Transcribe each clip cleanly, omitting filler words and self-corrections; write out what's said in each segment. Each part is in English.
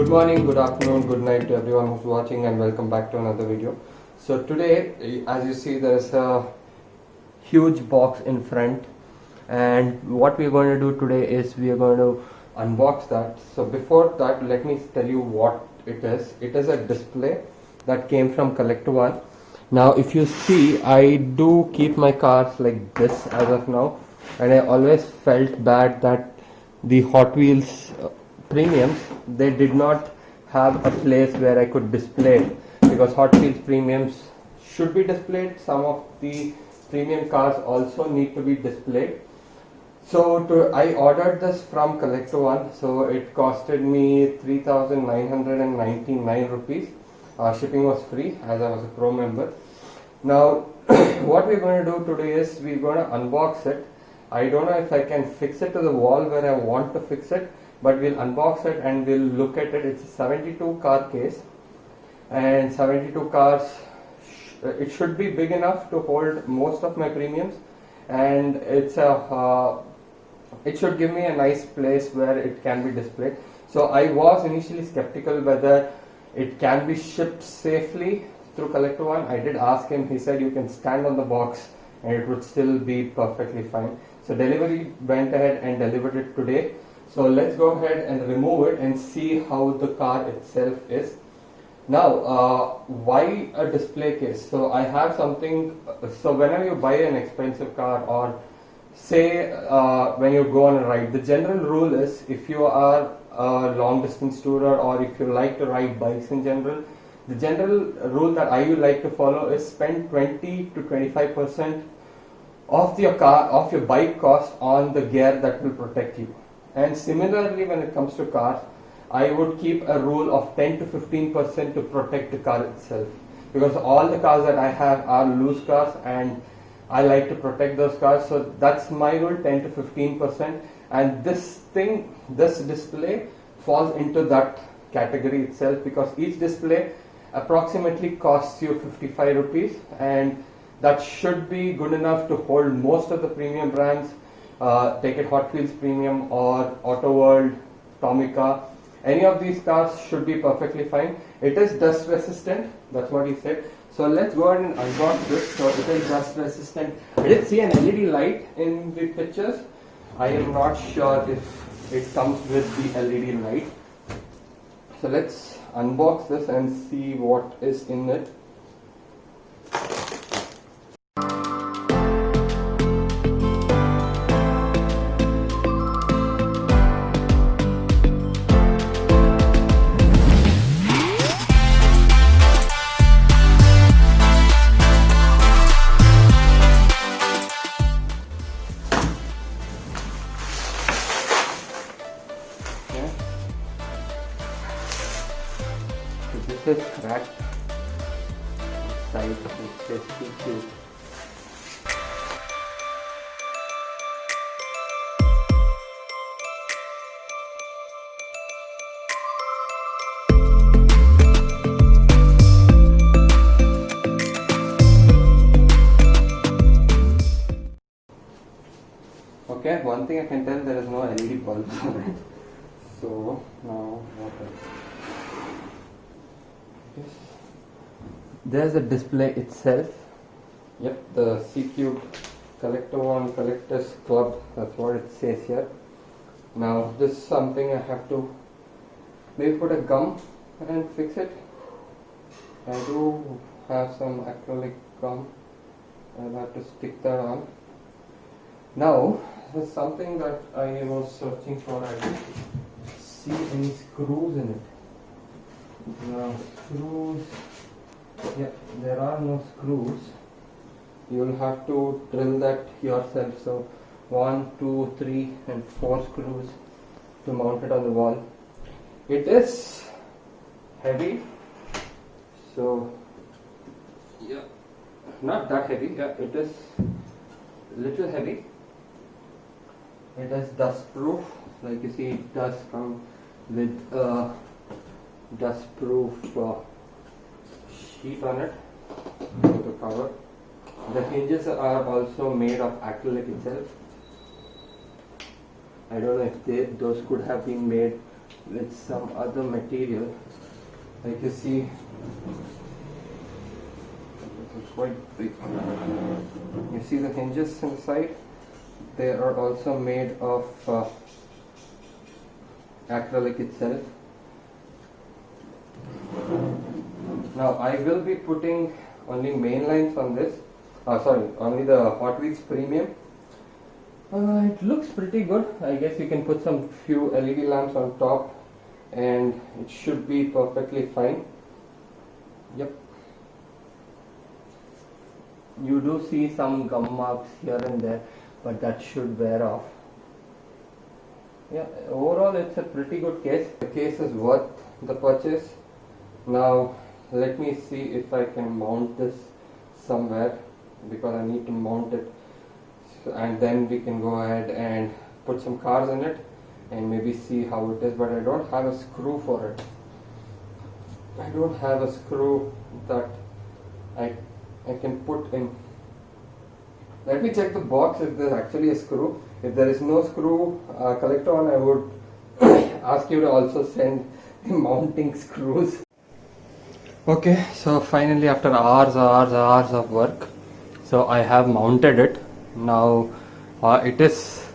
Good morning, good afternoon, good night to everyone who's watching, and welcome back to another video. So today, as you see, there's a huge box in front, and what we're going to do today is we are going to unbox that. So before that, let me tell you what it is. It is a display that came from Collector One. Now if you see, I do keep my cars like this as of now, and I always felt bad that the Hot Wheels premiums, they did not have a place where I could display it, because Hot Wheels premiums should be displayed. Some of the premium cars also need to be displayed. So I ordered this from Collector One, so it costed me 3,999 rupees. Shipping was free as I was a pro member. Now what we're going to do today is we're going to unbox it. I don't know if I can fix it to the wall where I want to fix it, but we'll unbox it and we'll look at it. It's a 72 car case, and 72 cars, it should be big enough to hold most of my premiums, and it should give me a nice place where it can be displayed. So I was initially skeptical whether it can be shipped safely through Collector One. I did ask him. He said you can stand on the box and it would still be perfectly fine. So delivery went ahead and delivered it today. So let's go ahead and remove it and see how the car itself is. Now, why a display case? So I have something. So whenever you buy an expensive car, or say when you go on a ride, the general rule is, if you are a long distance tourer or if you like to ride bikes in general, the general rule that I would like to follow is spend 20 to 25% of your bike cost on the gear that will protect you. And similarly, when it comes to cars, I would keep a rule of 10 to 15% to protect the car itself, because all the cars that I have are loose cars and I like to protect those cars. So that's my rule, 10 to 15%, and this display falls into that category itself, because each display approximately costs you 55 rupees, and that should be good enough to hold most of the premium brands. Take it Hot Wheels Premium or Auto World, Tomica, any of these cars should be perfectly fine. It is dust resistant, that's what he said. So let's go ahead and unbox this. So it is dust resistant. I did see an LED light in the pictures. I am not sure if it comes with the LED light. So let's unbox this and see what is in it. This is cracked side, it says CQ. Okay, one thing I can tell, there is no LED bulbs on it. So now what else? There's a display itself. Yep, the C-Cube Collector One Collectors Club, that's what it says here. Now this is something I have to maybe put a gum and fix it. I do have some acrylic gum, I'll have to stick that on. Now there's something that I was searching for. I didn't see any screws in it. Now screws, yeah, there are no screws. You'll have to drill that yourself. So 1, 2, 3 and 4 screws to mount it on the wall. It is heavy, so yeah, not that heavy. Yeah, it is little heavy. It is dust proof. Like you see, it does come with a dust proof sheet on it to cover. The hinges are also made of acrylic itself. I don't know if those could have been made with some other material. Like you see, it's quite big. You see the hinges inside? They are also made of acrylic itself. Now I will be putting only main lines on this. Only the Hot Wheels Premium. It looks pretty good. I guess you can put some few LED lamps on top and it should be perfectly fine. Yep. You do see some gum marks here and there, but that should wear off. Yeah, overall it's a pretty good case. The case is worth the purchase. Now let me see if I can mount this somewhere, because I need to mount it, and then we can go ahead and put some cars in it and maybe see how it is. But I don't have a screw for it. I don't have a screw that I can put in. Let me check the box if there's actually a screw. If there is no screw, Collector One, I would ask you to also send the mounting screws. Okay, so finally after hours of work, so I have mounted it. Now it is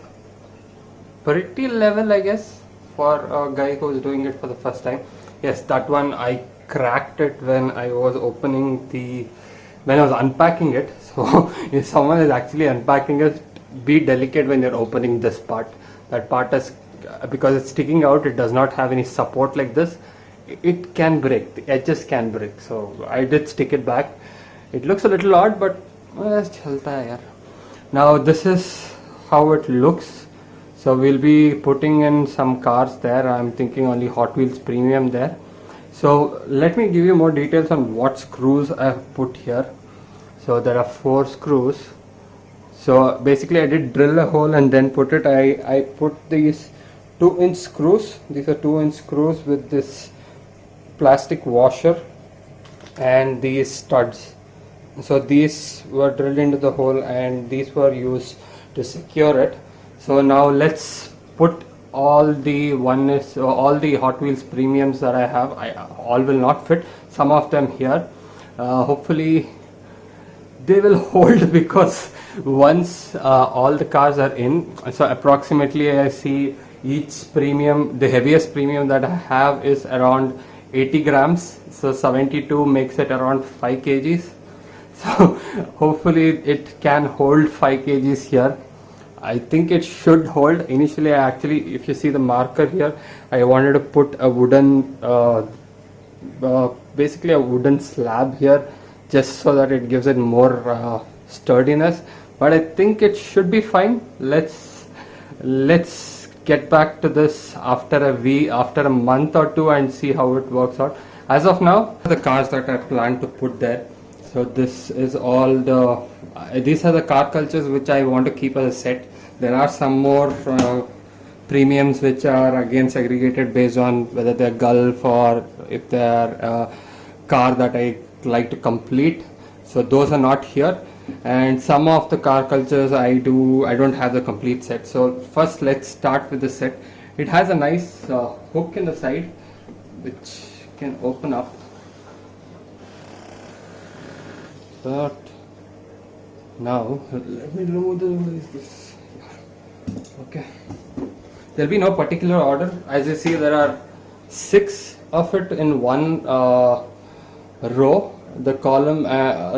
pretty level, I guess, for a guy who is doing it for the first time. Yes, that one I cracked it when I was unpacking it. So if someone is actually unpacking it, be delicate when you're opening this part. That part is, because it's sticking out, it does not have any support like this. It can break, the edges can break. So I did stick it back. It looks a little odd, but chalta hai yaar. Now this is how it looks. So we'll be putting in some cars there. I'm thinking only Hot Wheels Premium there. So let me give you more details on what screws I have put here. So there are 4 screws. So basically I did drill a hole and then put it. I put these 2-inch screws. These are 2-inch screws with this plastic washer and these studs. So these were drilled into the hole and these were used to secure it. So now let's put all the Hot Wheels Premiums that I have. All will not fit. Some of them here. Hopefully they will hold, because once all the cars are in, so approximately I see each premium, the heaviest premium that I have is around 80 grams. So 72 makes it around 5 kgs. So hopefully it can hold 5 kgs here. I think it should hold. Initially I actually, if you see the marker here, I wanted to put a wooden basically a wooden slab here, just so that it gives it more sturdiness, but I think it should be fine. Let's get back to this after a month or two and see how it works out. As of now, the cars that I plan to put there. So this is all these are the car cultures which I want to keep as a set. There are some more premiums which are again segregated based on whether they're Gulf or if they're car that I like to complete. So those are not here, and some of the car cultures I don't have the complete set. So first let's start with the set. It has a nice hook in the side which can open up. But now let me remove this. Okay, there'll be no particular order. As you see, there are 6 of it in one row. The column,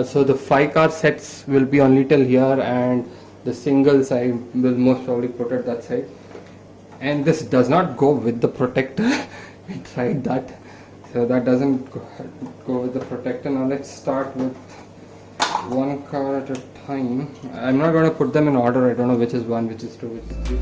so the 5 car sets will be only till here, and the singles I will most probably put at that side. And this does not go with the protector. We tried that, so that doesn't go with the protector. Now let's start with one car at a time. I'm not going to put them in order. I don't know which is 1, which is 2, which is 3.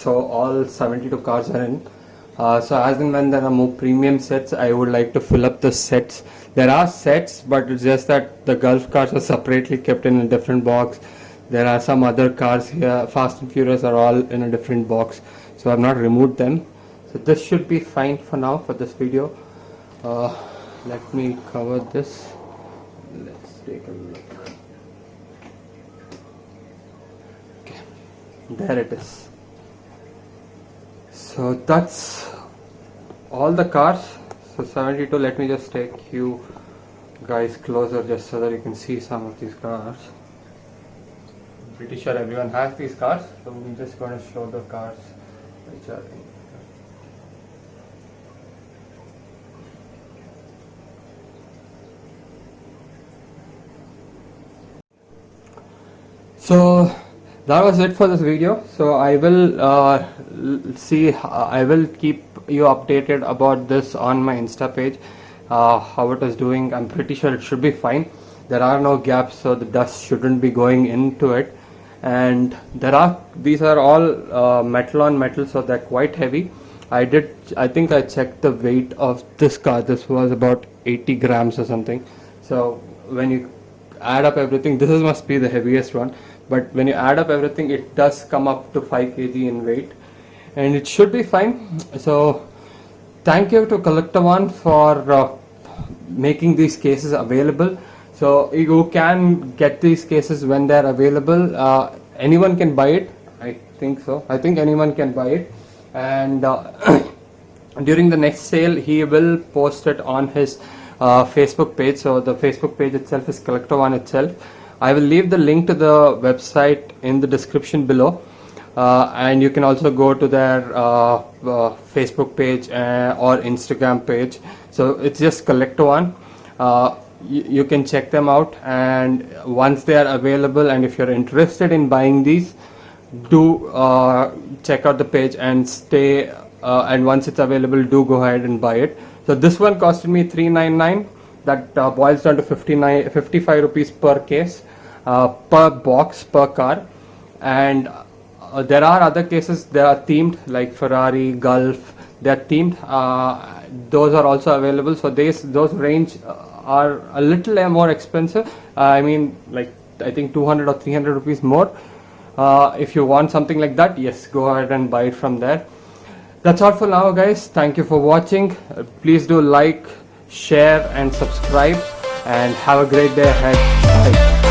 so all 72 cars are in. So as and when there are more premium sets, I would like to fill up the sets. There are sets, but it's just that the Gulf cars are separately kept in a different box. There are some other cars here, Fast and Furious are all in a different box, so I've not removed them. So this should be fine for now for this video. Let me cover this. Let's take a look. Okay, there it is. So that's all the cars. So 72. Let me just take you guys closer just so that you can see some of these cars. I'm pretty sure everyone has these cars, so we're just going to show the cars which are in. So that was it for this video. So I will I will keep you updated about this on my Insta page, how it is doing. I'm pretty sure it should be fine. There are no gaps, so the dust shouldn't be going into it. And these are all metal on metal, so they're quite heavy. I think I checked the weight of this car. This was about 80 grams or something. So when you add up everything, this must be the heaviest one. But when you add up everything, it does come up to 5 kg in weight, and it should be fine. So thank you to Collector One for making these cases available. So you can get these cases when they're available. Anyone can buy it. I think so. I think anyone can buy it. And during the next sale, he will post it on his Facebook page. So the Facebook page itself is Collector One itself. I will leave the link to the website in the description below, and you can also go to their Facebook page or Instagram page. So it's just Collector One. You can check them out, and once they are available, and if you're interested in buying these, do check out the page and stay. And once it's available, do go ahead and buy it. So this one costed me $399. That boils down to 55 rupees per case, per box, per car. And there are other cases, they are themed, like Ferrari, Gulf, they are themed. Those are also available. So those range are a little more expensive. I mean, like I think 200 or 300 rupees more. If you want something like that, yes, go ahead and buy it from there. That's all for now, guys. Thank you for watching. Please do like, share and subscribe, and have a great day ahead. Bye.